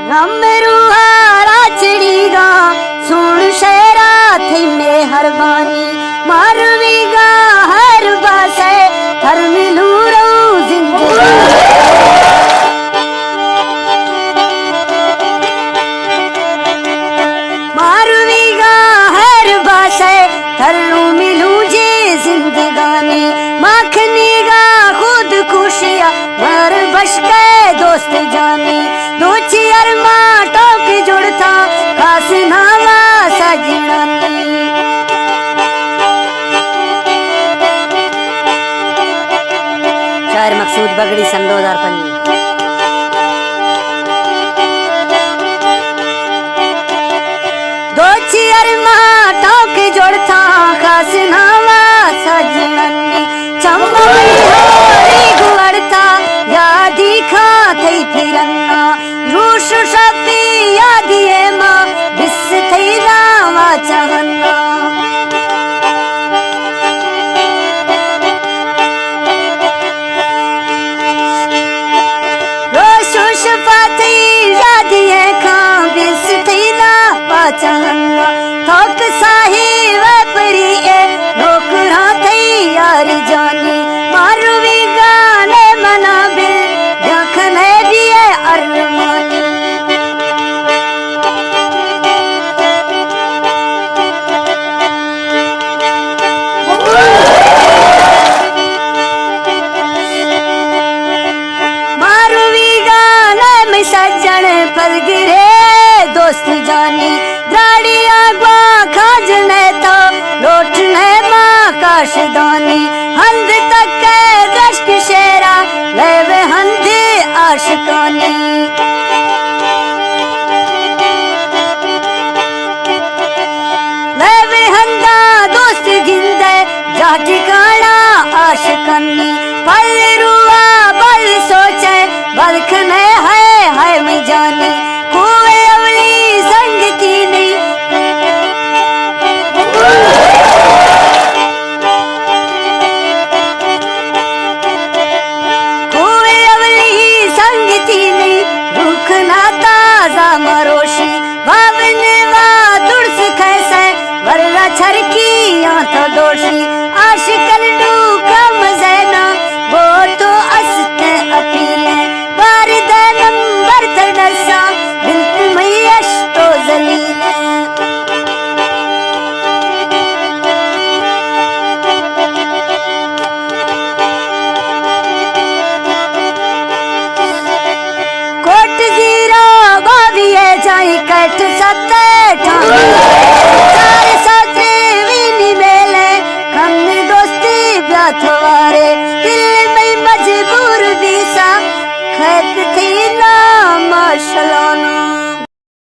गमरुहारा चिड़ीगा सुन शेरा थी मेहरबानी मारवीगा हर बासे हर मिलू रो जिंदगी मारवीगा हर बासे हर मिलू जे जिंदगानी माखनीगा खुद खुशिया मर बश के दोस्त जानी दो चियर माटो की जुड़ता खास नावा सजनानी शायर मकसूद बगड़ी सन 2005 दो चियर माटो की जुड़ता खास नावा सजनानी चम्मड़ी होरी गुवड़ता यादी खा थई फिरन्ना रूश शफी यादिए माँ बिस थई रावा चाहन्ना रूश शफी यादिए खा बिस थई रावा चाहन्ना थोक साही वपरी ए नौकरा थई यार जानी मारुवी गाने मना बिल देखने दिए अरमानी मारुवी गाने में सज्जन पल गिरे दोस्त जानी द्राड़िया ग्वा खाजने तो लोटने माँ काशदानी हंद तक के दृष्ट शेरा लेवे हंद आशिकानी लेवे हंदा दोस्त गिंदे जा ठिकाना आशिकानी पल रुआ बल सोचे बलखने है मैं जानी कुए अवली संगती नहीं कुए अवली संगती नहीं रुखना ताजा मरोशी भावने वा दुर्स कैसे वर्रा छरकी तो दोषी आशिकल डूका मजेना वो तो अस्ते अपीले बारिद नंबर तड़सा बिल्कुल मैयश तो जलीले कोट जीरो बाविये जाई कट सत्ते ठाणे चार साथे विनी मेले कम दोस्ती ब्याथवारे दिल में मजबूर बीसा खत थी ना माशलाना